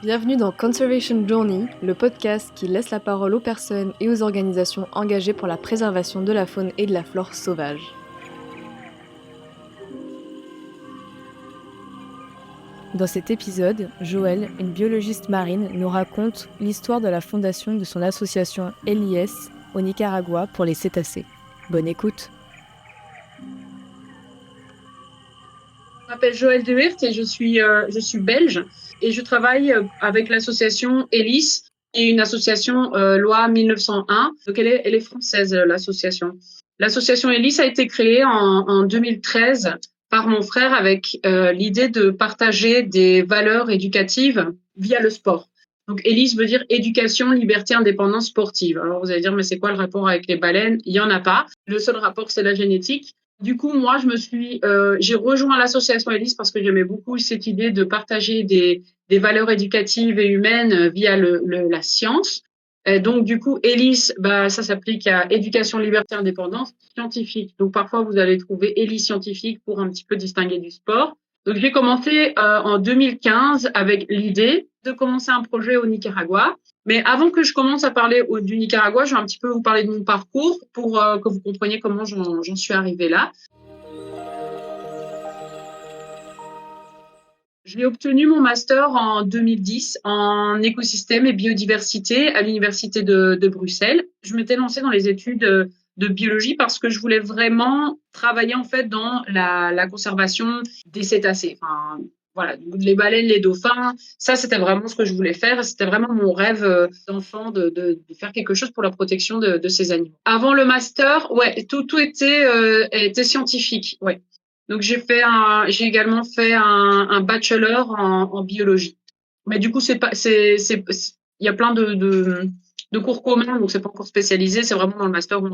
Bienvenue dans Conservation Journey, le podcast qui laisse la parole aux personnes et aux organisations engagées pour la préservation de la faune et de la flore sauvage. Dans cet épisode, Joëlle, une biologiste marine, nous raconte l'histoire de la fondation de son association LIS au Nicaragua pour les cétacés. Bonne écoute. Je m'appelle Joëlle De Weert et je suis belge et je travaille avec l'association ELIS, qui est une association loi 1901. Donc elle est française, l'association. L'association ELIS a été créée en 2013 par mon frère avec l'idée de partager des valeurs éducatives via le sport. Donc ELIS veut dire éducation, liberté, indépendance sportive. Alors vous allez dire, mais c'est quoi le rapport avec les baleines? Il y en a pas. Le seul rapport, c'est la génétique. Du coup, moi, j'ai rejoint l'association ELIS parce que j'aimais beaucoup cette idée de partager des valeurs éducatives et humaines via la science. Et donc, du coup, ELIS, ça s'applique à éducation, liberté, indépendance scientifique. Donc, parfois, vous allez trouver ELIS scientifique pour un petit peu distinguer du sport. Donc, j'ai commencé en 2015 avec l'idée de commencer un projet au Nicaragua. Mais avant que je commence à parler du Nicaragua, je vais un petit peu vous parler de mon parcours pour que vous compreniez comment j'en suis arrivée là. J'ai obtenu mon master en 2010 en écosystème et biodiversité à l'université de Bruxelles. Je m'étais lancée dans les études de biologie parce que je voulais vraiment travailler en fait dans la conservation des cétacés. Enfin, voilà, les baleines, les dauphins, ça c'était vraiment ce que je voulais faire. C'était vraiment mon rêve d'enfant de faire quelque chose pour la protection de ces animaux. Avant le master, ouais, tout était scientifique, ouais. Donc j'ai également fait un bachelor en biologie. Mais du coup il y a plein de cours communs, donc c'est pas encore spécialisé. C'est vraiment dans le master où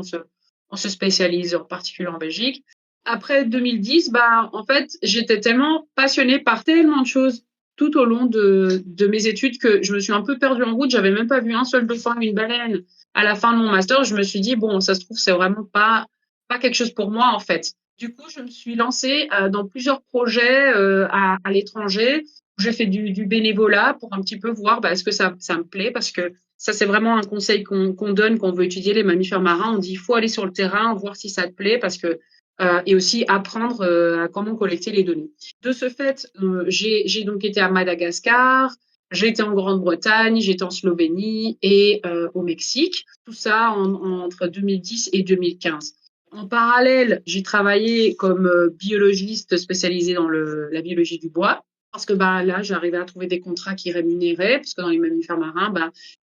on se spécialise, en particulier en Belgique. Après 2010, en fait, j'étais tellement passionnée par tellement de choses tout au long de mes études que je me suis un peu perdue en route. J'avais même pas vu un seul dauphin, une baleine à la fin de mon master. Je me suis dit, bon, ça se trouve, c'est vraiment pas quelque chose pour moi, en fait. Du coup, je me suis lancée dans plusieurs projets à l'étranger. J'ai fait du bénévolat pour un petit peu voir est-ce que ça me plaît, parce que ça, c'est vraiment un conseil qu'on donne quand on veut étudier les mammifères marins. On dit il faut aller sur le terrain, voir si ça te plaît, parce que et aussi apprendre à comment collecter les données. De ce fait, j'ai donc été à Madagascar, j'ai été en Grande-Bretagne, j'ai été en Slovénie et au Mexique. Tout ça entre 2010 et 2015. En parallèle, j'ai travaillé comme biologiste spécialisée dans la biologie du bois, parce que là, j'arrivais à trouver des contrats qui rémunéraient, parce que dans les mammifères marins,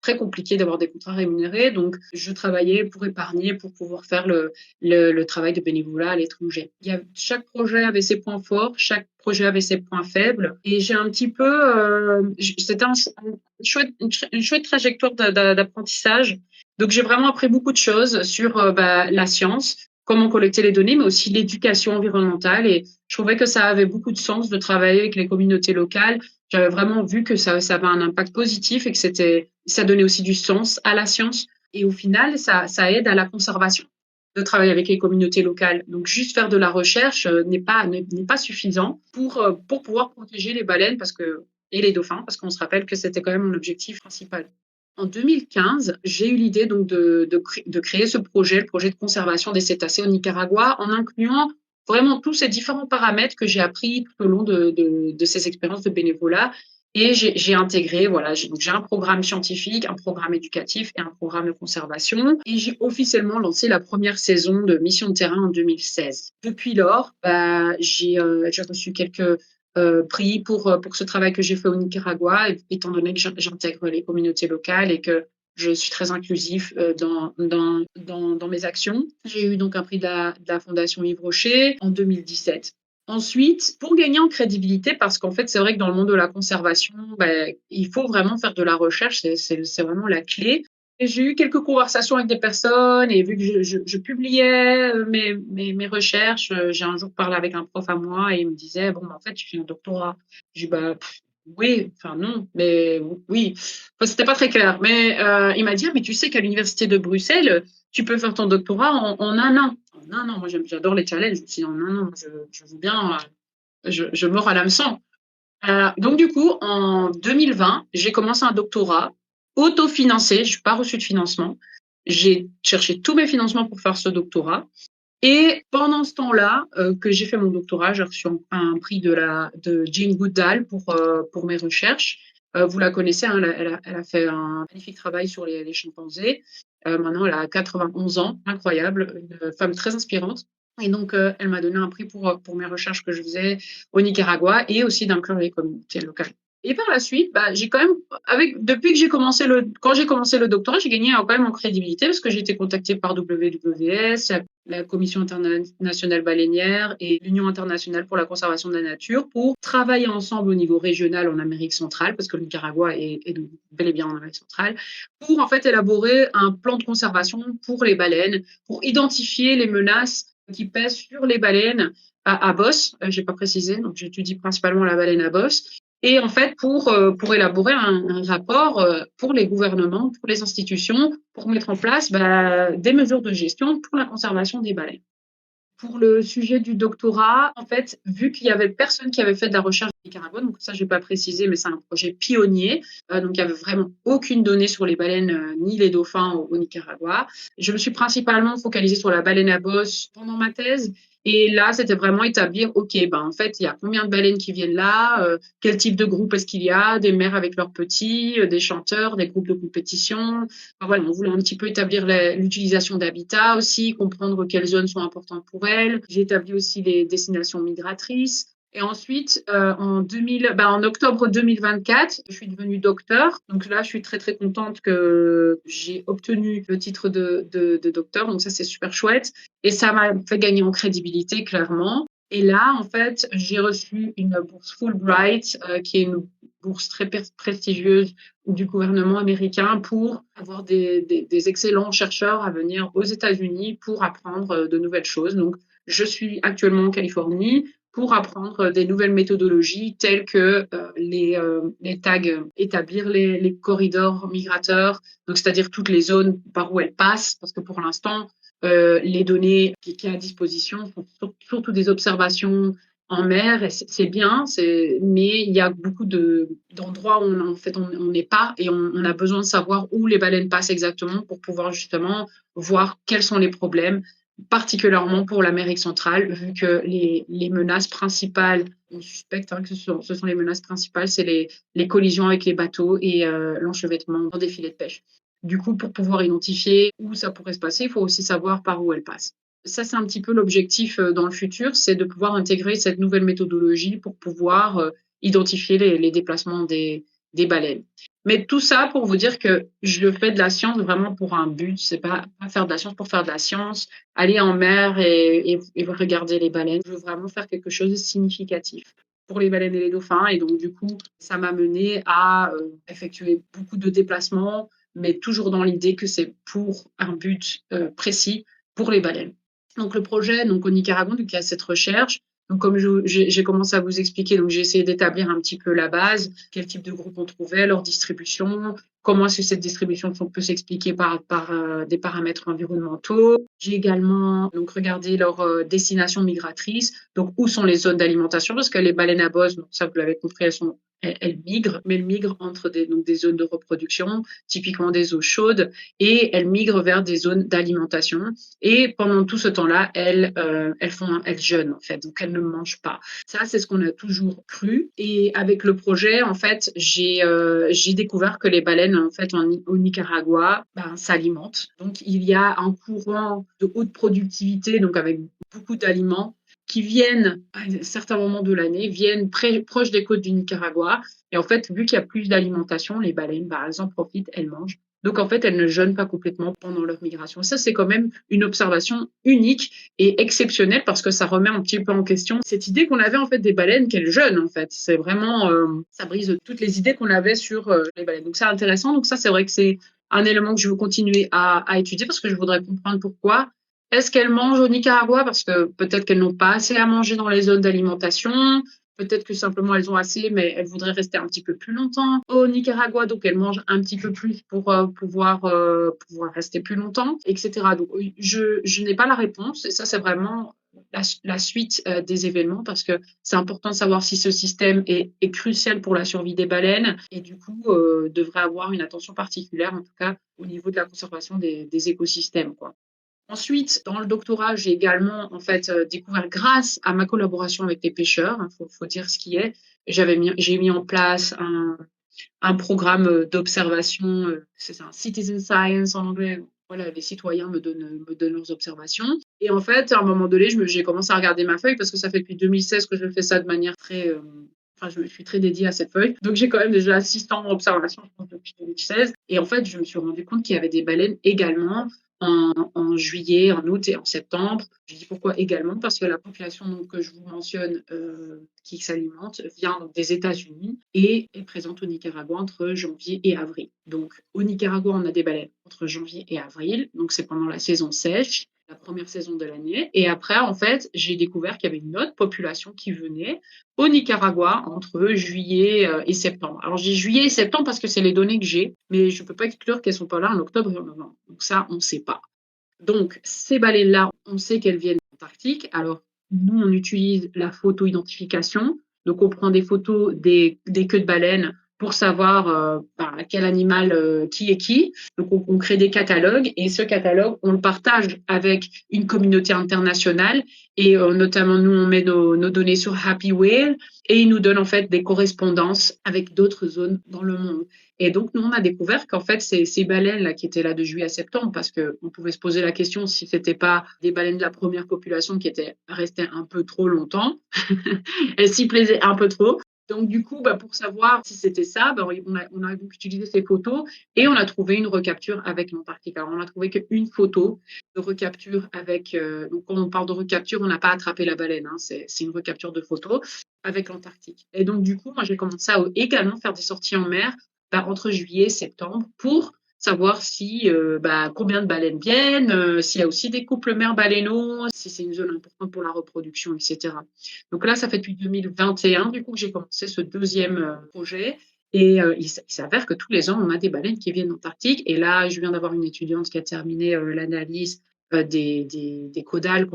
très compliqué d'avoir des contrats rémunérés. Donc, je travaillais pour épargner, pour pouvoir faire le travail de bénévolat à l'étranger. Chaque projet avait ses points forts, chaque projet avait ses points faibles. Et j'ai un petit peu... c'était une chouette trajectoire d'apprentissage. Donc, j'ai vraiment appris beaucoup de choses sur la science, comment collecter les données, mais aussi l'éducation environnementale. Et je trouvais que ça avait beaucoup de sens de travailler avec les communautés locales. J'avais vraiment vu que ça avait un impact positif et que ça donnait aussi du sens à la science. Et au final, ça aide à la conservation de travailler avec les communautés locales. Donc, juste faire de la recherche n'est pas suffisant pour pouvoir protéger les baleines et les dauphins, parce qu'on se rappelle que c'était quand même mon objectif principal. En 2015, j'ai eu l'idée donc de créer ce projet, le projet de conservation des cétacés au Nicaragua, en incluant vraiment tous ces différents paramètres que j'ai appris tout au long de ces expériences de bénévolat. Et j'ai intégré, voilà, j'ai un programme scientifique, un programme éducatif et un programme de conservation. Et j'ai officiellement lancé la première saison de Mission de terrain en 2016. Depuis lors, j'ai reçu quelques prix pour ce travail que j'ai fait au Nicaragua, étant donné que j'intègre les communautés locales et que je suis très inclusif dans mes actions. J'ai eu donc un prix de la Fondation Yves Rocher en 2017. Ensuite, pour gagner en crédibilité, parce qu'en fait, c'est vrai que dans le monde de la conservation, il faut vraiment faire de la recherche, c'est vraiment la clé. Et j'ai eu quelques conversations avec des personnes et vu que je publiais mes recherches, j'ai un jour parlé avec un prof à moi et il me disait, bon, en fait, tu fais un doctorat. J'ai dit, oui, enfin non, mais oui. Enfin, c'était pas très clair. Mais il m'a dit, mais tu sais qu'à l'université de Bruxelles, tu peux faire ton doctorat en un an. En un an, moi j'adore les challenges. Je me suis dit, en un an, je veux bien, je mords à l'hameçon. Donc du coup, en 2020, j'ai commencé un doctorat autofinancé. Je n'ai pas reçu de financement. J'ai cherché tous mes financements pour faire ce doctorat. Et pendant ce temps-là, que j'ai fait mon doctorat, j'ai reçu un prix de Jane Goodall pour mes recherches. Vous la connaissez, hein, elle a fait un magnifique travail sur les chimpanzés. Maintenant, elle a 91 ans, incroyable, une femme très inspirante. Et donc, elle m'a donné un prix pour mes recherches que je faisais au Nicaragua et aussi d'inclure les communautés locales. Et par la suite, bah, j'ai quand même, depuis que quand j'ai commencé le doctorat, j'ai gagné quand même en crédibilité parce que j'ai été contactée par WWF, la Commission internationale baleinière et l'Union internationale pour la conservation de la nature pour travailler ensemble au niveau régional en Amérique centrale, parce que le Nicaragua est bel et bien en Amérique centrale, pour en fait élaborer un plan de conservation pour les baleines, pour identifier les menaces qui pèsent sur les baleines à bosse. J'ai pas précisé, donc j'étudie principalement la baleine à bosse. Et en fait, pour élaborer un rapport pour les gouvernements, pour les institutions, pour mettre en place des mesures de gestion pour la conservation des baleines. Pour le sujet du doctorat, en fait, vu qu'il y avait personne qui avait fait de la recherche au Nicaragua, donc ça, j'ai pas précisé, mais c'est un projet pionnier. Donc, il y avait vraiment aucune donnée sur les baleines ni les dauphins au Nicaragua. Je me suis principalement focalisée sur la baleine à bosse pendant ma thèse. Et là, c'était vraiment établir, OK, en fait, il y a combien de baleines qui viennent là, quel type de groupe est-ce qu'il y a, des mères avec leurs petits, des chanteurs, des groupes de compétition. Enfin, voilà, on voulait un petit peu établir l'utilisation d'habitats aussi, comprendre quelles zones sont importantes pour elles. J'ai établi aussi les destinations migratrices. Et ensuite, en octobre 2024, je suis devenue docteur. Donc là, je suis très, très contente que j'ai obtenu le titre de docteur. Donc ça, c'est super chouette. Et ça m'a fait gagner en crédibilité, clairement. Et là, en fait, j'ai reçu une bourse Fulbright, qui est une bourse très prestigieuse du gouvernement américain pour avoir des excellents chercheurs à venir aux États-Unis pour apprendre de nouvelles choses. Donc, je suis actuellement en Californie pour apprendre des nouvelles méthodologies telles que les tags, établir les corridors migrateurs, donc c'est-à-dire toutes les zones par où elles passent, parce que pour l'instant, les données qui sont à disposition sont surtout des observations en mer, et c'est bien, mais il y a beaucoup d'endroits où on n'est pas et on a besoin de savoir où les baleines passent exactement pour pouvoir justement voir quels sont les problèmes, particulièrement pour l'Amérique centrale, vu que les menaces principales, on suspecte que ce sont les menaces principales, c'est les collisions avec les bateaux et l'enchevêtrement dans des filets de pêche. Du coup, pour pouvoir identifier où ça pourrait se passer, il faut aussi savoir par où elles passent. Ça, c'est un petit peu l'objectif dans le futur, c'est de pouvoir intégrer cette nouvelle méthodologie pour pouvoir identifier les déplacements des baleines. Mais tout ça pour vous dire que je fais de la science vraiment pour un but, c'est pas faire de la science pour faire de la science, aller en mer et regarder les baleines. Je veux vraiment faire quelque chose de significatif pour les baleines et les dauphins. Et donc, du coup, ça m'a mené à effectuer beaucoup de déplacements, mais toujours dans l'idée que c'est pour un but précis pour les baleines. Donc, le projet, donc, au Nicaragua, donc, il y a cette recherche. Donc, comme j'ai commencé à vous expliquer, donc j'ai essayé d'établir un petit peu la base, quel type de groupe on trouvait, leur distribution, comment est-ce que cette distribution peut s'expliquer par des paramètres environnementaux. J'ai également donc regardé leur destination migratrice, donc où sont les zones d'alimentation, parce que les baleines à bosse, donc ça vous l'avez compris, elles migrent, mais elles migrent entre des zones de reproduction, typiquement des eaux chaudes, et elles migrent vers des zones d'alimentation. Et pendant tout ce temps-là, elles jeûnent en fait, donc elles ne mangent pas. Ça, c'est ce qu'on a toujours cru. Et avec le projet, en fait, j'ai découvert que les baleines, en fait, au Nicaragua, s'alimentent. Donc, il y a un courant de haute productivité, donc avec beaucoup d'aliments, qui viennent à certains moments de l'année, viennent proches des côtes du Nicaragua. Et en fait, vu qu'il y a plus d'alimentation, les baleines, elles en profitent, elles mangent. Donc, en fait, elles ne jeûnent pas complètement pendant leur migration. Ça, c'est quand même une observation unique et exceptionnelle parce que ça remet un petit peu en question cette idée qu'on avait, en fait, des baleines qu'elles jeûnent, en fait. C'est vraiment, ça brise toutes les idées qu'on avait sur les baleines. Donc, c'est intéressant. Donc, ça, c'est vrai que c'est un élément que je veux continuer à étudier parce que je voudrais comprendre pourquoi. Est-ce qu'elles mangent au Nicaragua? Parce que peut-être qu'elles n'ont pas assez à manger dans les zones d'alimentation. Peut-être que simplement elles ont assez, mais elles voudraient rester un petit peu plus longtemps au Nicaragua, donc elles mangent un petit peu plus pour pouvoir rester plus longtemps, etc. Donc je n'ai pas la réponse, et ça c'est vraiment la suite des événements parce que c'est important de savoir si ce système est crucial pour la survie des baleines et du coup devrait avoir une attention particulière, en tout cas au niveau de la conservation des écosystèmes, quoi. Ensuite, dans le doctorat, j'ai également en fait découvert grâce à ma collaboration avec les pêcheurs, faut dire ce qui est, j'ai mis en place un programme d'observation, c'est un citizen science en anglais. Voilà, les citoyens me donnent leurs observations. Et en fait, à un moment donné, j'ai commencé à regarder ma feuille parce que ça fait depuis 2016 que je fais ça de manière très, enfin, je suis très dédiée à cette feuille. Donc, j'ai quand même déjà 600 observations, je pense, depuis 2016. Et en fait, je me suis rendu compte qu'il y avait des baleines également en juillet, en août et en septembre. Je dis pourquoi également, parce que la population donc, que je vous mentionne qui s'alimente vient donc, des États-Unis et est présente au Nicaragua entre janvier et avril. Donc au Nicaragua, on a des baleines entre janvier et avril, donc c'est pendant la saison sèche, la première saison de l'année. Et après, en fait, j'ai découvert qu'il y avait une autre population qui venait au Nicaragua entre juillet et septembre. Alors, je dis juillet et septembre parce que c'est les données que j'ai, mais je ne peux pas exclure qu'elles ne sont pas là en octobre et en novembre. Donc ça, on ne sait pas. Donc, ces baleines-là, on sait qu'elles viennent d'Antarctique. Alors, nous, on utilise la photo-identification. Donc, on prend des photos des queues de baleines pour savoir quel animal qui est qui. Donc, on crée des catalogues et ce catalogue, on le partage avec une communauté internationale et notamment, nous, on met nos données sur Happy Whale et ils nous donnent en fait des correspondances avec d'autres zones dans le monde. Et donc, nous, on a découvert qu'en fait, ces baleines-là qui étaient là de juillet à septembre, parce qu'on pouvait se poser la question si c'était pas des baleines de la première population qui étaient restées un peu trop longtemps, elles s'y plaisaient un peu trop. Donc, du coup, pour savoir si c'était ça, on a donc utilisé ces photos et on a trouvé une recapture avec l'Antarctique. Alors, on a trouvé qu'une photo de recapture avec... donc, quand on parle de recapture, on n'a pas attrapé la baleine. Hein, c'est une recapture de photo avec l'Antarctique. Et donc, du coup, moi, j'ai commencé à également faire des sorties en mer entre juillet et septembre pour savoir si combien de baleines viennent, s'il y a aussi des couples mère-baleineaux, si c'est une zone importante pour la reproduction, etc. Donc là, ça fait depuis 2021 du coup que j'ai commencé ce deuxième projet. Et il s'avère que tous les ans, on a des baleines qui viennent d'Antarctique. Et là, je viens d'avoir une étudiante qui a terminé l'analyse des caudales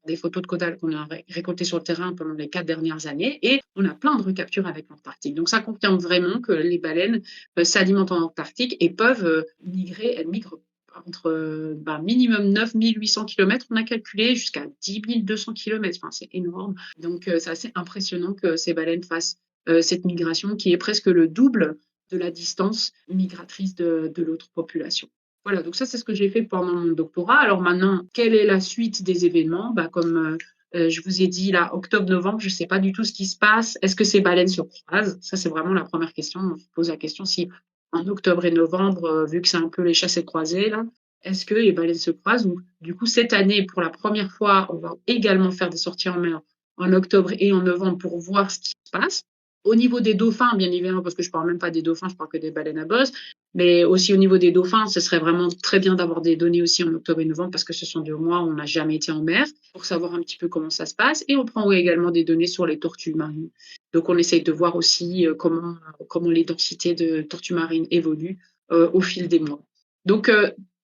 des photos de caudales qu'on a récoltées sur le terrain pendant les 4 dernières années. Et on a plein de recaptures avec l'Antarctique. Donc, ça confirme vraiment que les baleines s'alimentent en Antarctique et peuvent migrer. Elles migrent entre minimum 9 800 km, on a calculé, jusqu'à 10 200 km. Enfin, c'est énorme. Donc, c'est assez impressionnant que ces baleines fassent cette migration qui est presque le double de la distance migratrice de l'autre population. Voilà, donc ça, c'est ce que j'ai fait pendant mon doctorat. Alors maintenant, quelle est la suite des événements? Comme je vous ai dit, là, octobre-novembre, je ne sais pas du tout ce qui se passe. Est-ce que ces baleines se croisent? Ça, c'est vraiment la première question. On se pose la question si en octobre et novembre, vu que c'est un peu les chassés croisés, là, est-ce que les baleines se croisent? Ou du coup, cette année, pour la première fois, on va également faire des sorties en mer en octobre et en novembre pour voir ce qui se passe. Au niveau des dauphins, bien évidemment, parce que je ne parle même pas des dauphins, je parle que des baleines à bosse, mais aussi au niveau des dauphins, ce serait vraiment très bien d'avoir des données aussi en octobre et novembre parce que ce sont 2 mois où on n'a jamais été en mer pour savoir un petit peu comment ça se passe. Et on prend également des données sur les tortues marines. Donc on essaye de voir aussi comment les densités de tortues marines évoluent au fil des mois. Donc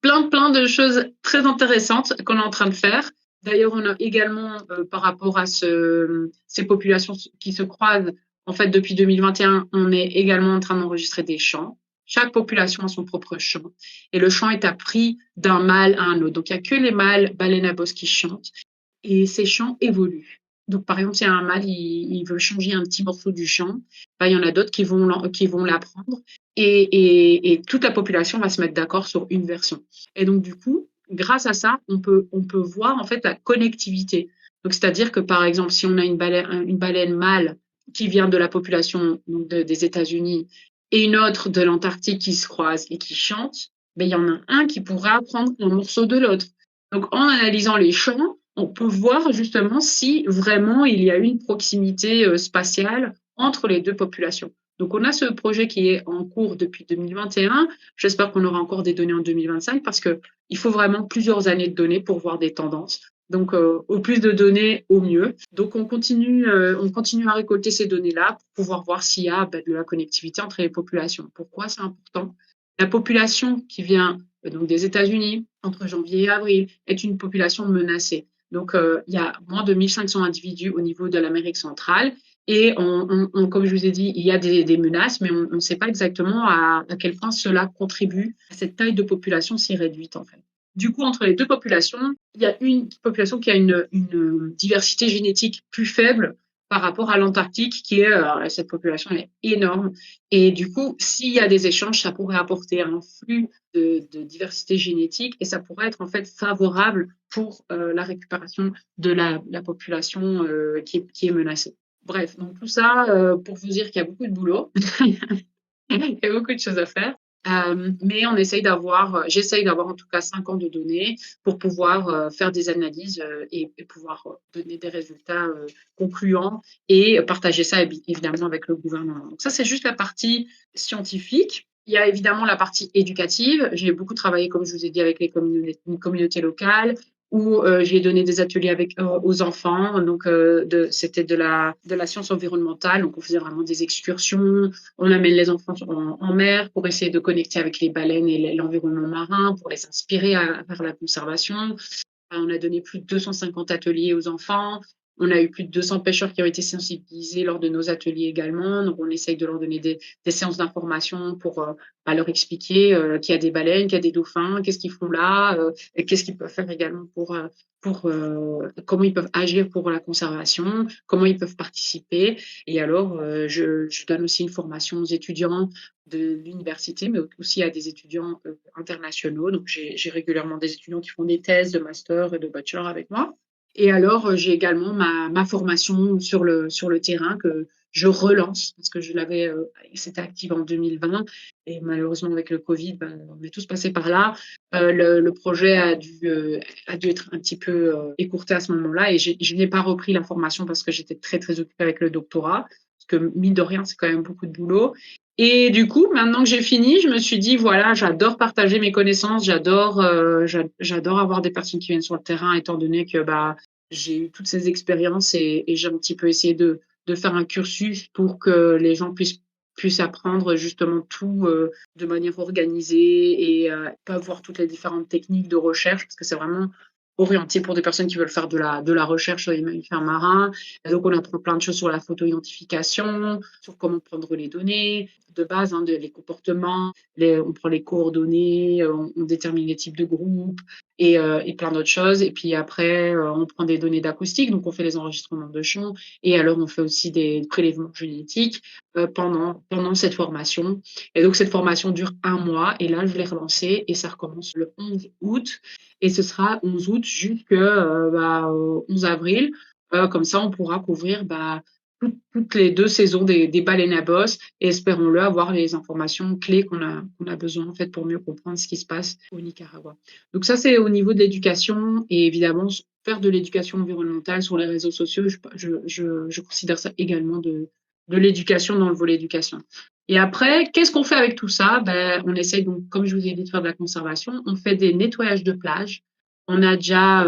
plein de choses très intéressantes qu'on est en train de faire. D'ailleurs, on a également, par rapport à ces populations qui se croisent, en fait, depuis 2021, on est également en train d'enregistrer des chants. Chaque population a son propre chant. Et le chant est appris d'un mâle à un autre. Donc, il n'y a que les mâles baleines à bosse qui chantent. Et ces chants évoluent. Donc, par exemple, si un mâle, il veut changer un petit morceau du chant, il y en a d'autres qui vont l'apprendre. Et toute la population va se mettre d'accord sur une version. Et donc, du coup, grâce à ça, on peut voir, en fait, la connectivité. Donc, c'est-à-dire que, par exemple, si on a une baleine mâle qui vient de la population donc des États-Unis et une autre de l'Antarctique qui se croisent et qui chantent, il y en a un qui pourra apprendre un morceau de l'autre. Donc, en analysant les chants, on peut voir justement si vraiment il y a une proximité spatiale entre les deux populations. Donc, on a ce projet qui est en cours depuis 2021. J'espère qu'on aura encore des données en 2025 parce qu'il faut vraiment plusieurs années de données pour voir des tendances. Donc, au plus de données, au mieux. Donc, on continue à récolter ces données-là pour pouvoir voir s'il y a de la connectivité entre les populations. Pourquoi c'est important? La population qui vient donc des États-Unis entre janvier et avril est une population menacée. Donc, il y a moins de 1500 individus au niveau de l'Amérique centrale. Et comme je vous ai dit, il y a des menaces, mais on ne sait pas exactement à quel point cela contribue à cette taille de population si réduite, en fait. Du coup, entre les deux populations, il y a une population qui a une diversité génétique plus faible par rapport à l'Antarctique, qui est, cette population est énorme. Et du coup, s'il y a des échanges, ça pourrait apporter un flux de diversité génétique et ça pourrait être en fait favorable pour la récupération de la population qui est menacée. Bref, donc tout ça pour vous dire qu'il y a beaucoup de boulot, il y a beaucoup de choses à faire. Mais j'essaye d'avoir en tout cas 5 ans de données pour pouvoir faire des analyses et pouvoir donner des résultats concluants et partager ça évidemment avec le gouvernement. Donc ça, c'est juste la partie scientifique. Il y a évidemment la partie éducative. J'ai beaucoup travaillé, comme je vous ai dit, avec les communautés locales où j'ai donné des ateliers aux enfants. Donc, c'était de la science environnementale. Donc, on faisait vraiment des excursions. On amène les enfants en mer pour essayer de connecter avec les baleines et l'environnement marin, pour les inspirer à faire la conservation. On a donné plus de 250 ateliers aux enfants. On a eu plus de 200 pêcheurs qui ont été sensibilisés lors de nos ateliers également. Donc, on essaye de leur donner des séances d'information pour leur expliquer qu'il y a des baleines, qu'il y a des dauphins, qu'est-ce qu'ils font là, et qu'est-ce qu'ils peuvent faire également pour comment ils peuvent agir pour la conservation, comment ils peuvent participer. Et alors, je donne aussi une formation aux étudiants de l'université, mais aussi à des étudiants internationaux. Donc, j'ai régulièrement des étudiants qui font des thèses de master et de bachelor avec moi. Et alors, j'ai également ma formation sur le terrain que je relance parce que c'était active en 2020 et malheureusement avec le Covid, on est tous passés par là. Le projet a dû être un petit peu écourté à ce moment-là et je n'ai pas repris la formation parce que j'étais très très occupée avec le doctorat parce que mine de rien, c'est quand même beaucoup de boulot. Et du coup, maintenant que j'ai fini, je me suis dit, voilà, j'adore partager mes connaissances, j'adore avoir des personnes qui viennent sur le terrain, étant donné que j'ai eu toutes ces expériences et j'ai un petit peu essayé de faire un cursus pour que les gens puissent apprendre justement tout de manière organisée et peuvent voir toutes les différentes techniques de recherche, parce que c'est vraiment orienté pour des personnes qui veulent faire de la recherche sur les mammifères marins. Et donc, on apprend plein de choses sur la photo-identification, sur comment prendre les données de base, les comportements, on prend les coordonnées, on détermine les types de groupes et plein d'autres choses. Et puis après, on prend des données d'acoustique, donc on fait les enregistrements de chant. Et alors, on fait aussi des prélèvements génétiques pendant cette formation. Et donc, cette formation dure 1 mois. Et là, je l'ai relancée et ça recommence le 11 août. Et ce sera 11 août jusqu'au 11 avril. Comme ça, on pourra couvrir toutes les 2 saisons des baleines à bosse et espérons-le avoir les informations clés qu'on a besoin en fait pour mieux comprendre ce qui se passe au Nicaragua. Donc ça, c'est au niveau de l'éducation et évidemment, faire de l'éducation environnementale sur les réseaux sociaux, je considère ça également de l'éducation dans le volet éducation. Et après, qu'est-ce qu'on fait avec tout ça? On essaye donc, comme je vous ai dit, de faire de la conservation. On fait des nettoyages de plage. On a déjà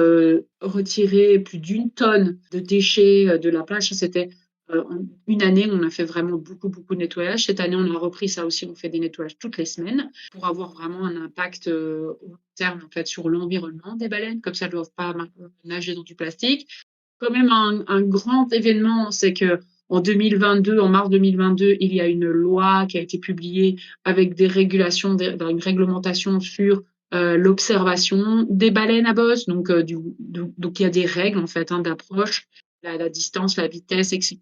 retiré plus d'1 tonne de déchets de la plage. Ça, c'était une année, on a fait vraiment beaucoup, beaucoup de nettoyage. Cette année, on a repris ça aussi. On fait des nettoyages toutes les semaines pour avoir vraiment un impact au long terme en fait, sur l'environnement des baleines. Comme ça, elles ne doivent pas nager dans du plastique. Quand même, un grand événement, c'est que en mars 2022, il y a une loi qui a été publiée avec des régulations, une réglementation sur l'observation des baleines à bosse. Donc, il y a des règles en fait d'approche, la distance, la vitesse, etc.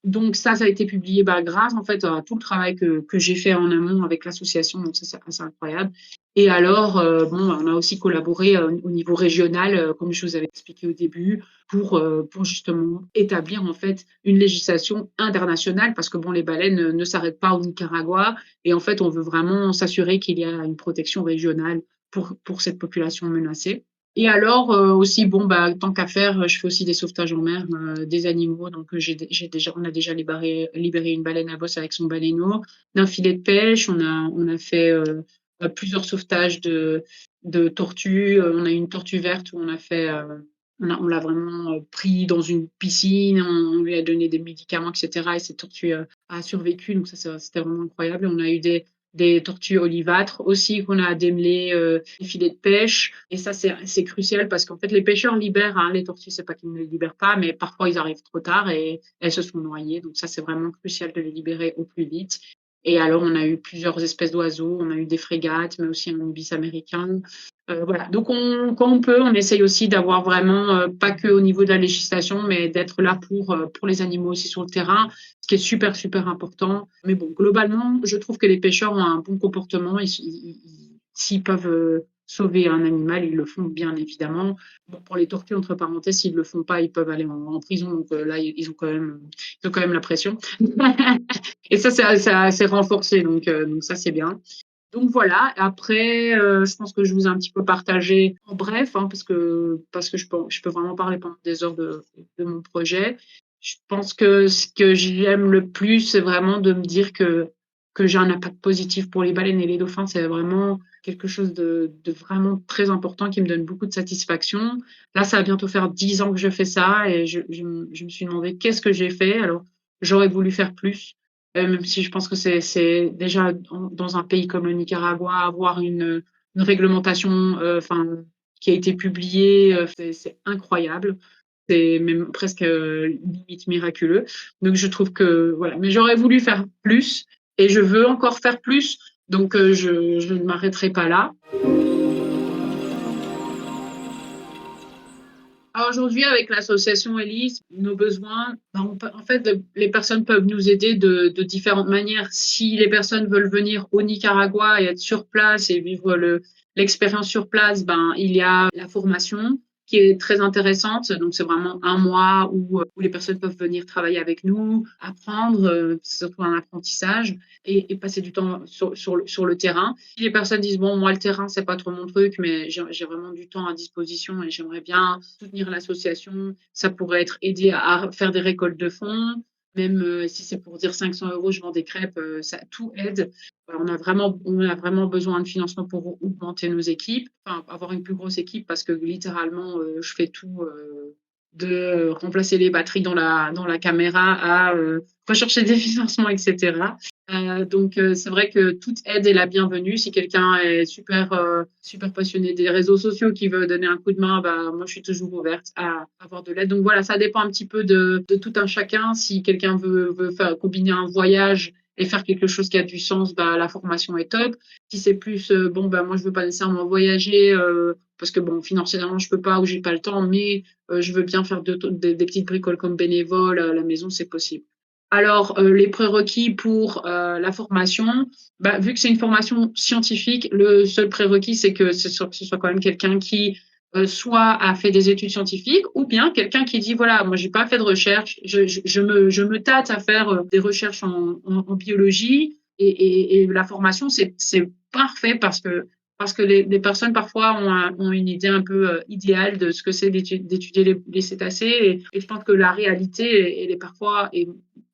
Donc ça a été publié grâce en fait à tout le travail que j'ai fait en amont avec l'association. Donc ça, c'est assez incroyable. Et alors, on a aussi collaboré au niveau régional, comme je vous avais expliqué au début, pour justement établir en fait une législation internationale, parce que les baleines ne s'arrêtent pas au Nicaragua, et en fait, on veut vraiment s'assurer qu'il y a une protection régionale pour cette population menacée. Et alors aussi, tant qu'à faire, je fais aussi des sauvetages en mer des animaux. Donc on a déjà libéré une baleine à bosse avec son baleineau, d'un filet de pêche. On a fait plusieurs sauvetages de tortues. On a eu une tortue verte où on l'a vraiment pris dans une piscine, on lui a donné des médicaments, etc. Et cette tortue a survécu, donc ça, c'était vraiment incroyable. Et on a eu des tortues olivâtres aussi qu'on a à démêler, des filets de pêche. Et ça, c'est crucial parce qu'en fait, les pêcheurs libèrent, hein, les tortues, c'est pas qu'ils ne les libèrent pas, mais parfois ils arrivent trop tard et elles se sont noyées. Donc ça, c'est vraiment crucial de les libérer au plus vite. Et alors, on a eu plusieurs espèces d'oiseaux, on a eu des frégates, mais aussi un ibis américain. Voilà. Donc, quand on peut, on essaye aussi d'avoir vraiment, pas que au niveau de la législation, mais d'être là pour les animaux aussi sur le terrain, ce qui est super, super important. Mais bon, globalement, je trouve que les pêcheurs ont un bon comportement. S'ils peuvent sauver un animal, ils le font bien évidemment. Bon, pour les tortues, entre parenthèses, s'ils le font pas, ils peuvent aller en prison. Donc là, ils ont quand même la pression. Et ça, c'est renforcé. Donc ça, c'est bien. Donc voilà. Après, je pense que je vous ai un petit peu partagé en bref, hein, parce que je peux vraiment parler pendant des heures de mon projet. Je pense que ce que j'aime le plus, c'est vraiment de me dire que j'ai un impact positif pour les baleines et les dauphins. C'est vraiment quelque chose de vraiment très important qui me donne beaucoup de satisfaction. Là, ça va bientôt faire 10 ans que je fais ça et je me suis demandé qu'est-ce que j'ai fait. Alors, j'aurais voulu faire plus. Même si je pense que c'est déjà dans un pays comme le Nicaragua, avoir une réglementation qui a été publiée, c'est incroyable. C'est même presque limite miraculeux. Donc je trouve que voilà. Mais j'aurais voulu faire plus et je veux encore faire plus. Donc je ne m'arrêterai pas là. Alors aujourd'hui, avec l'association Elise, nos besoins, en fait, les personnes peuvent nous aider de différentes manières. Si les personnes veulent venir au Nicaragua et être sur place et vivre l'expérience sur place, il y a la formation qui est très intéressante. Donc c'est vraiment un mois où les personnes peuvent venir travailler avec nous, apprendre, c'est surtout un apprentissage et passer du temps sur le terrain. Si les personnes disent bon, moi le terrain c'est pas trop mon truc, mais j'ai vraiment du temps à disposition et j'aimerais bien soutenir l'association, ça pourrait être aider à faire des récoltes de fonds. Même si c'est pour dire 500 euros, je vends des crêpes, ça tout aide. On a vraiment besoin de financement pour augmenter nos équipes, enfin avoir une plus grosse équipe parce que littéralement, je fais tout. De remplacer les batteries dans la caméra à rechercher des financements, etc. Donc c'est vrai que toute aide est la bienvenue. Si quelqu'un est super passionné des réseaux sociaux qui veut donner un coup de main, moi je suis toujours ouverte à avoir de l'aide. Donc voilà, ça dépend un petit peu de tout un chacun. Si quelqu'un veut faire combiner un voyage et faire quelque chose qui a du sens, la formation est top. Si c'est plus moi je veux pas nécessairement voyager parce que bon financièrement je peux pas ou j'ai pas le temps, mais je veux bien faire des petites bricoles comme bénévole à la maison, c'est possible. Alors, les prérequis pour la formation, vu que c'est une formation scientifique, le seul prérequis, c'est que ce soit quand même quelqu'un qui soit a fait des études scientifiques ou bien quelqu'un qui dit, voilà, moi, j'ai pas fait de recherche, je me tâte à faire des recherches en biologie et la formation, c'est parfait parce que les personnes parfois ont une idée un peu idéale de ce que c'est d'étudier les cétacés et je pense que la réalité elle est parfois et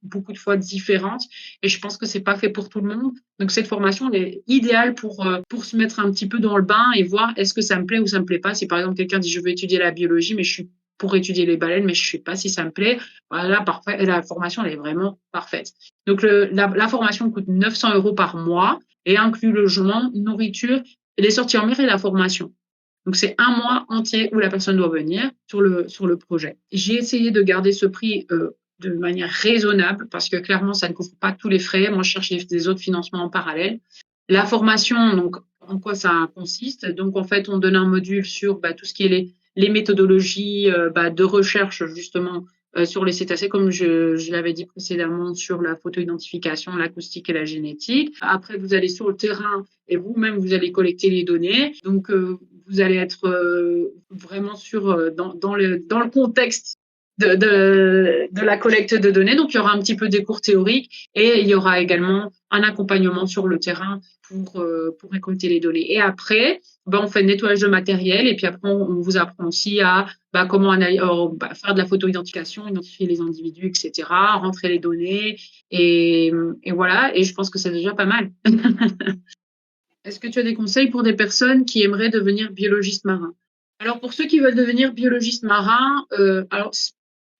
beaucoup de fois différente et je pense que c'est pas fait pour tout le monde. Donc cette formation elle est idéale pour se mettre un petit peu dans le bain et voir est-ce que ça me plaît ou ça me plaît pas. Si par exemple quelqu'un dit je veux étudier la biologie mais je suis pour étudier les baleines mais je sais pas si ça me plaît, voilà parfait. La formation elle est vraiment parfaite. Donc la formation coûte 900 euros par mois et inclut logement, nourriture et les sorties en mer et la formation. Donc c'est un mois entier où la personne doit venir sur le projet. J'ai essayé de garder ce prix de manière raisonnable parce que clairement ça ne couvre pas tous les frais. Moi je cherche des autres financements en parallèle. La formation, donc en quoi ça consiste? Donc en fait on donne un module sur tout ce qui est les méthodologies de recherche justement sur les cétacés, comme je l'avais dit précédemment, sur la photo-identification, l'acoustique et la génétique. Après, vous allez sur le terrain et vous-même, vous allez collecter les données. Donc, vous allez être vraiment dans le contexte de la collecte de données. Donc, il y aura un petit peu des cours théoriques et il y aura également un accompagnement sur le terrain pour récolter les données. Et après, on fait le nettoyage de matériel et puis après, on vous apprend aussi à comment faire de la photo-identification, identifier les individus, etc., rentrer les données et voilà. Et je pense que c'est déjà pas mal. Est-ce que tu as des conseils pour des personnes qui aimeraient devenir biologistes marins? Alors, pour ceux qui veulent devenir biologistes marins, alors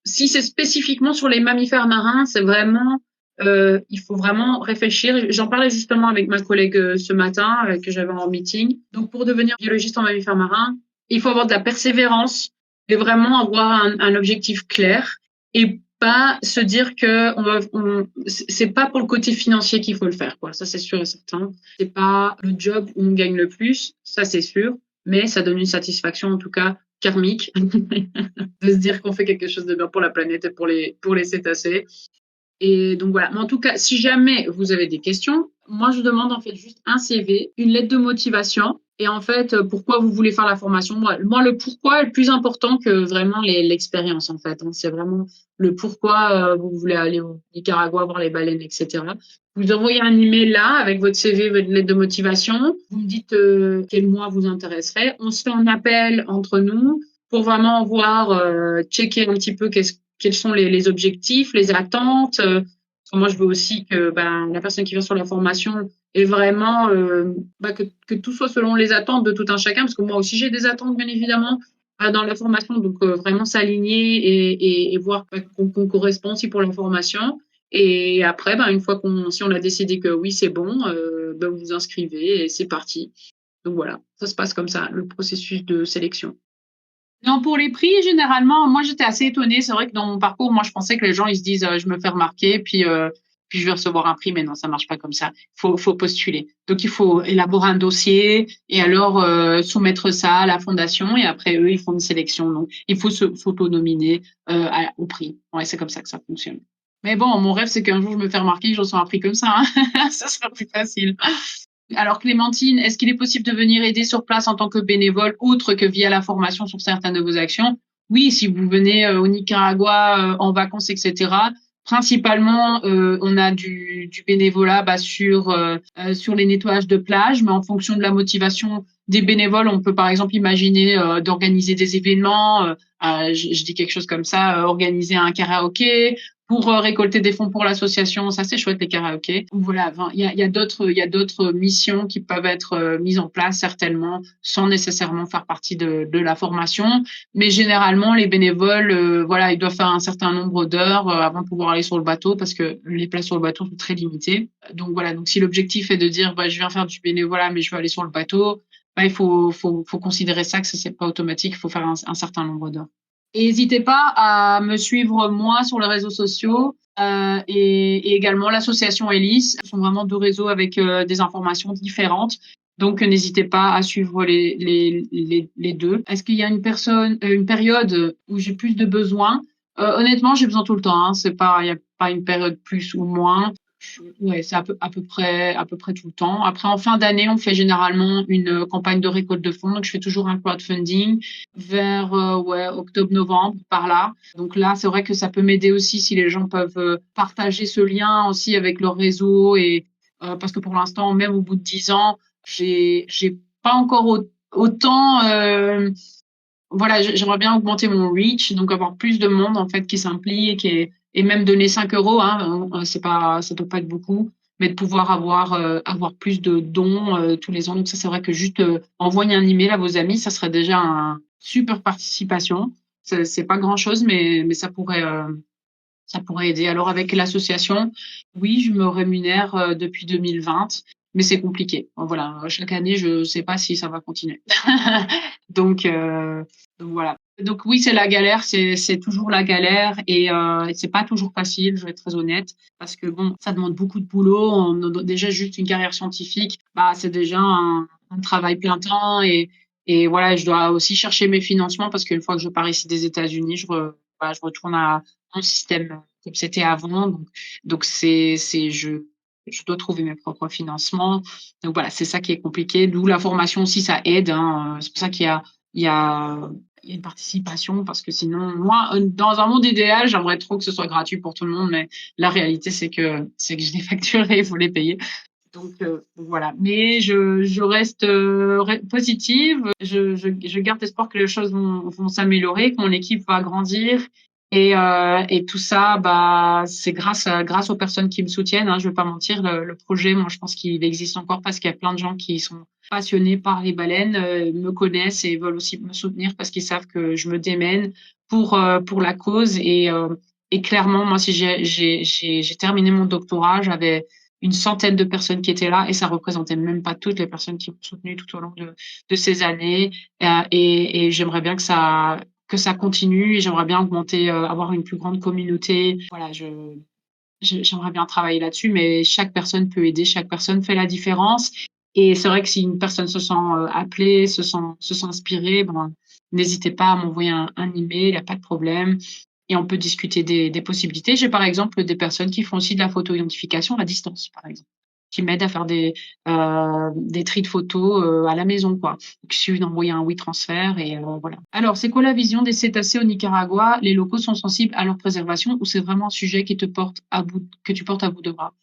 si c'est spécifiquement sur les mammifères marins, c'est vraiment il faut vraiment réfléchir. J'en parlais justement avec ma collègue ce matin que j'avais en meeting. Donc, pour devenir biologiste en mammifères marins, il faut avoir de la persévérance et vraiment avoir un objectif clair et pas se dire que c'est pas pour le côté financier qu'il faut le faire, quoi. Ça, c'est sûr et certain. C'est pas le job où on gagne le plus, ça, c'est sûr, mais ça donne une satisfaction, en tout cas, karmique, de se dire qu'on fait quelque chose de bien pour la planète et pour les cétacés. Et donc voilà. Mais en tout cas, si jamais vous avez des questions, moi je demande en fait juste un CV, une lettre de motivation et en fait pourquoi vous voulez faire la formation. Moi le pourquoi est le plus important que vraiment l'expérience en fait. C'est vraiment le pourquoi vous voulez aller au Nicaragua voir les baleines, etc. Vous envoyez un email là avec votre CV, votre lettre de motivation. Vous me dites quel mois vous intéresserait. On se fait un appel entre nous pour vraiment voir, checker un petit peu quels sont les objectifs, les attentes. Moi, je veux aussi que la personne qui vient sur la formation ait vraiment que tout soit selon les attentes de tout un chacun, parce que moi aussi j'ai des attentes bien évidemment dans la formation, donc vraiment s'aligner et voir qu'on correspond aussi pour la formation. Et après, une fois si on a décidé que oui c'est bon, vous vous inscrivez et c'est parti. Donc voilà, ça se passe comme ça, le processus de sélection. Non, pour les prix, généralement, moi j'étais assez étonnée. C'est vrai que dans mon parcours, moi je pensais que les gens ils se disent je me fais remarquer, puis je vais recevoir un prix, mais non, ça marche pas comme ça. Faut postuler. Donc il faut élaborer un dossier et alors soumettre ça à la fondation et après eux ils font une sélection. Donc il faut s'auto-nominer au prix. Ouais, c'est comme ça que ça fonctionne. Mais bon, mon rêve c'est qu'un jour je me fais remarquer, je reçois un prix comme ça. Hein. Ça sera plus facile. Alors Clémentine, est-ce qu'il est possible de venir aider sur place en tant que bénévole, autre que via la formation sur certaines de vos actions? Oui, si vous venez au Nicaragua en vacances, etc. Principalement, on a du bénévolat sur les nettoyages de plage, mais en fonction de la motivation des bénévoles, on peut par exemple imaginer d'organiser des événements. Je dis quelque chose comme ça, organiser un karaoké, pour récolter des fonds pour l'association. Ça, c'est chouette, les karaokés. Voilà, il y a d'autres missions qui peuvent être mises en place, certainement, sans nécessairement faire partie de la formation. Mais généralement, les bénévoles, voilà, ils doivent faire un certain nombre d'heures avant de pouvoir aller sur le bateau parce que les places sur le bateau sont très limitées. Donc voilà, donc si l'objectif est de dire, je viens faire du bénévolat, mais je veux aller sur le bateau, il faut considérer ça, que c'est pas automatique, il faut faire un certain nombre d'heures. Et n'hésitez pas à me suivre moi sur les réseaux sociaux et également l'association Elis. Ce sont vraiment deux réseaux avec des informations différentes. Donc n'hésitez pas à suivre les deux. Est-ce qu'il y a une période où j'ai plus de besoins? Honnêtement, j'ai besoin tout le temps. Hein. Il n'y a pas une période plus ou moins. Ouais, c'est à peu près tout le temps. Après, en fin d'année, on fait généralement une campagne de récolte de fonds. Donc, je fais toujours un crowdfunding vers octobre-novembre, par là. Donc là, c'est vrai que ça peut m'aider aussi si les gens peuvent partager ce lien aussi avec leur réseau. Et parce que pour l'instant, même au bout de 10 ans, j'ai pas encore autant. Voilà, j'aimerais bien augmenter mon reach, donc avoir plus de monde en fait qui s'implique et même donner 5 euros, hein, ça doit pas être beaucoup, mais de pouvoir avoir plus de dons tous les ans. Donc ça, c'est vrai que juste envoyer un email à vos amis, ça serait déjà un super participation. C'est pas grand-chose, mais ça pourrait aider. Alors avec l'association, oui, je me rémunère depuis 2020, mais c'est compliqué. Voilà, chaque année, je sais pas si ça va continuer. Donc, donc voilà. Donc oui, c'est la galère, c'est toujours la galère et c'est pas toujours facile, je vais être très honnête, parce que bon, ça demande beaucoup de boulot. Déjà juste une carrière scientifique, c'est déjà un travail plein temps et voilà, je dois aussi chercher mes financements parce qu'une fois que je pars ici des États-Unis, je retourne à un système comme c'était avant. Donc je dois trouver mes propres financements. Donc voilà, c'est ça qui est compliqué. D'où la formation aussi, ça aide. Hein. C'est pour ça il y a une participation parce que sinon, moi, dans un monde idéal, j'aimerais trop que ce soit gratuit pour tout le monde, mais la réalité, c'est que je les facture et il faut les payer. Donc voilà. Mais je reste positive. Je garde espoir que les choses vont s'améliorer, que mon équipe va grandir. Et tout ça, c'est grâce aux personnes qui me soutiennent. Hein, je vais pas mentir, le projet, moi, je pense qu'il existe encore parce qu'il y a plein de gens qui sont passionnés par les baleines, me connaissent et veulent aussi me soutenir parce qu'ils savent que je me démène pour la cause. Et clairement, moi, si j'ai terminé mon doctorat, j'avais une centaine de personnes qui étaient là et ça représentait même pas toutes les personnes qui m'ont soutenue tout au long de ces années. Et j'aimerais bien que ça continue et j'aimerais bien augmenter, avoir une plus grande communauté. Voilà, j'aimerais bien travailler là-dessus, mais chaque personne peut aider, chaque personne fait la différence. Et c'est vrai que si une personne se sent appelée, se sent inspirée, ben, n'hésitez pas à m'envoyer un email, il n'y a pas de problème. Et on peut discuter des possibilités. J'ai par exemple des personnes qui font aussi de la photo-identification à distance, par exemple, qui m'aident à faire des tris de photos à la maison, quoi. Donc, il suffit d'envoyer un WeTransfer et voilà. Alors, c'est quoi la vision des cétacés au Nicaragua? Les locaux sont sensibles à leur préservation ou c'est vraiment un sujet qui te porte que tu portes à bout de bras?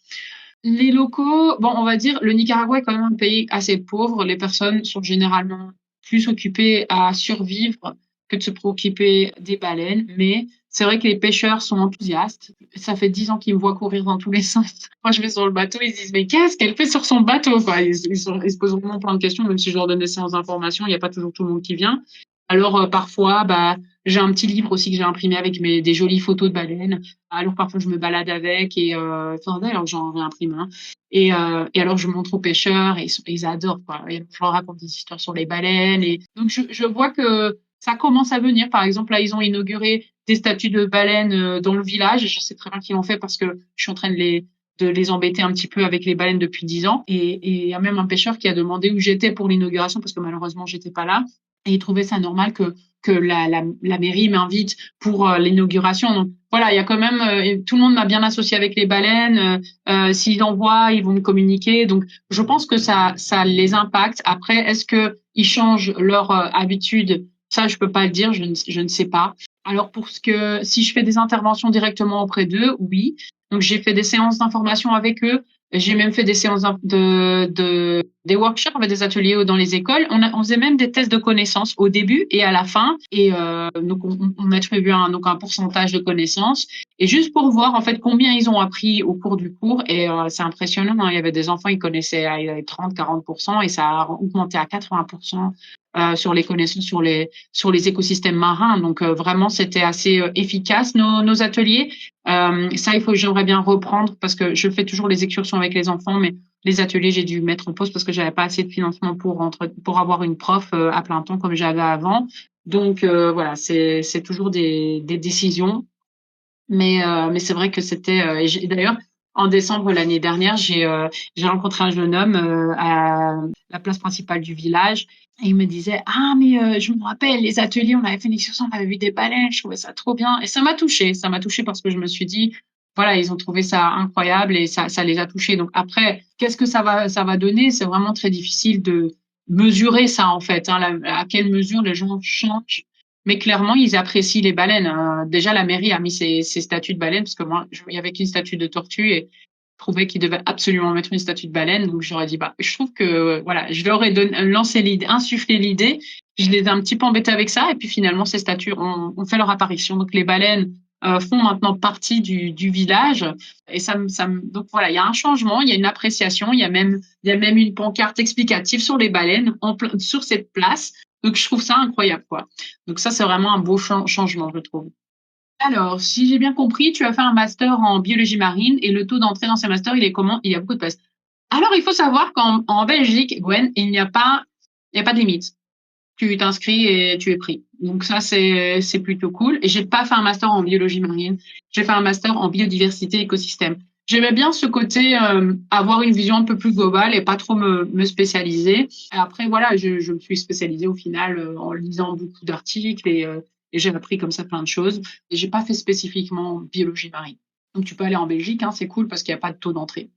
Les locaux, bon, on va dire, le Nicaragua est quand même un pays assez pauvre. Les personnes sont généralement plus occupées à survivre que de se préoccuper des baleines. Mais c'est vrai que les pêcheurs sont enthousiastes. Ça fait 10 ans qu'ils me voient courir dans tous les sens. Quand je vais sur le bateau, ils se disent, mais qu'est-ce qu'elle fait sur son bateau, quoi. Ils se posent vraiment plein de questions, même si je leur donne des séances d'information, il n'y a pas toujours tout le monde qui vient. Alors, parfois, bah, j'ai un petit livre aussi que j'ai imprimé avec des jolies photos de baleines. Alors parfois je me balade avec et enfin d'ailleurs j'en réimprime un et alors je montre aux pêcheurs et ils adorent quoi. Et je leur raconte des histoires sur les baleines et donc je vois que ça commence à venir. Par exemple là ils ont inauguré des statues de baleines dans le village et je sais très bien qu'ils l'ont fait parce que je suis en train de les embêter un petit peu avec les baleines depuis 10 ans et il y a même un pêcheur qui a demandé où j'étais pour l'inauguration parce que malheureusement j'étais pas là et il trouvait ça normal que la mairie m'invite pour l'inauguration. Donc voilà, il y a quand même tout le monde m'a bien associé avec les baleines. S'ils en voient, ils vont me communiquer. Donc je pense que ça les impacte. Après, est-ce que ils changent leur habitude? Ça, je peux pas le dire. Je ne sais pas. Alors pour ce que si je fais des interventions directement auprès d'eux, oui. Donc j'ai fait des séances d'information avec eux. J'ai même fait des séances des workshops, des ateliers dans les écoles. On faisait même des tests de connaissances au début et à la fin. Et donc on attribue donc un pourcentage de connaissances. Et juste pour voir en fait combien ils ont appris au cours du cours. Et c'est impressionnant. Hein. Il y avait des enfants, ils connaissaient 30-40% et ça a augmenté à 80% sur les connaissances sur les écosystèmes marins. Donc vraiment, c'était assez efficace nos ateliers. Ça, j'aimerais bien reprendre parce que je fais toujours les excursions avec les enfants, mais les ateliers, j'ai dû mettre en pause parce que j'avais pas assez de financement pour avoir une prof à plein temps comme j'avais avant. Donc voilà, c'est toujours des décisions. Mais c'est vrai que c'était. D'ailleurs, en décembre l'année dernière, j'ai rencontré un jeune homme à la place principale du village et il me disait ah mais je me rappelle les ateliers, on avait fait une excursion, on avait vu des baleines, je trouvais ça trop bien et ça m'a touché parce que je me suis dit voilà ils ont trouvé ça incroyable et ça les a touchés. Donc après qu'est-ce que ça va donner? C'est vraiment très difficile de mesurer ça en fait. Hein, à quelle mesure les gens changent mais clairement, ils apprécient les baleines. Hein. Déjà, la mairie a mis ses statues de baleines parce que moi, il y avait qu'une statue de tortue et je trouvais qu'ils devaient absolument mettre une statue de baleine. Donc, j'aurais dit, bah, je trouve que, voilà, je leur ai lancé l'idée, insufflé l'idée. Je les ai un petit peu embêtés avec ça. Et puis, finalement, ces statues ont fait leur apparition. Donc, les baleines font maintenant partie du village. Et donc voilà, il y a un changement, il y a une appréciation, il y a même une pancarte explicative sur les baleines sur cette place. Donc, je trouve ça incroyable, quoi. Donc, ça, c'est vraiment un beau changement, je trouve. Alors, si j'ai bien compris, tu as fait un master en biologie marine et le taux d'entrée dans ces masters, il est comment? Il y a beaucoup de places. Alors, il faut savoir qu'en Belgique, Gwen, il n'y a pas de limite. Tu t'inscris et tu es pris. Donc, ça, c'est plutôt cool. Et j'ai pas fait un master en biologie marine. J'ai fait un master en biodiversité écosystème. J'aimais bien ce côté, avoir une vision un peu plus globale et pas trop me spécialiser. Et après, voilà, je me suis spécialisée au final en lisant beaucoup d'articles et j'ai appris comme ça plein de choses. Et j'ai pas fait spécifiquement biologie marine. Donc, tu peux aller en Belgique, hein, c'est cool parce qu'il n'y a pas de taux d'entrée.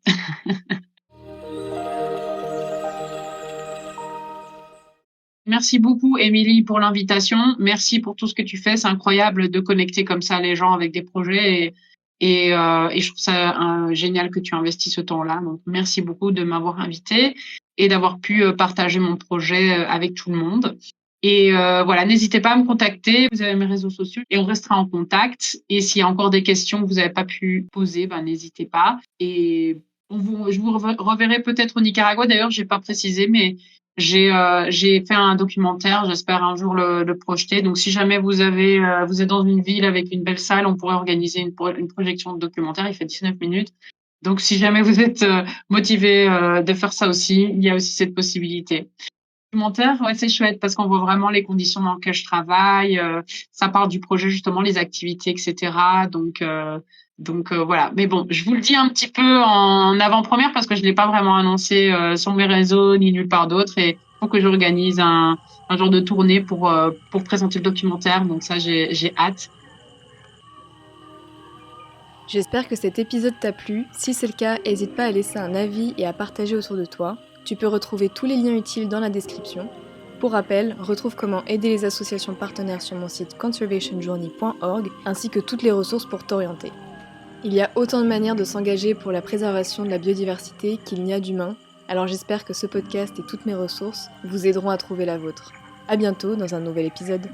Merci beaucoup, Émilie, pour l'invitation. Merci pour tout ce que tu fais. C'est incroyable de connecter comme ça les gens avec des projets et je trouve ça génial que tu investis ce temps-là. Donc, merci beaucoup de m'avoir invité et d'avoir pu partager mon projet avec tout le monde. Et voilà, n'hésitez pas à me contacter. Vous avez mes réseaux sociaux et on restera en contact. Et s'il y a encore des questions que vous n'avez pas pu poser, ben, n'hésitez pas. Et je vous reverrai peut-être au Nicaragua. D'ailleurs, j'ai pas précisé, mais J'ai fait un documentaire, j'espère un jour le projeter. Donc, si jamais vous êtes dans une ville avec une belle salle, on pourrait organiser une projection de documentaire. Il fait 19 minutes. Donc, si jamais vous êtes motivé de faire ça aussi, il y a aussi cette possibilité. Documentaire, ouais, c'est chouette parce qu'on voit vraiment les conditions dans lesquelles je travaille. Ça part du projet justement, les activités, etc. Voilà. Mais bon, je vous le dis un petit peu en avant-première parce que je l'ai pas vraiment annoncé sur mes réseaux ni nulle part d'autre. Et il faut que j'organise un genre de tournée pour présenter le documentaire. Donc ça, j'ai hâte. J'espère que cet épisode t'a plu. Si c'est le cas, n'hésite pas à laisser un avis et à partager autour de toi. Tu peux retrouver tous les liens utiles dans la description. Pour rappel, retrouve comment aider les associations partenaires sur mon site conservationjourney.org ainsi que toutes les ressources pour t'orienter. Il y a autant de manières de s'engager pour la préservation de la biodiversité qu'il n'y a d'humains, alors j'espère que ce podcast et toutes mes ressources vous aideront à trouver la vôtre. À bientôt dans un nouvel épisode.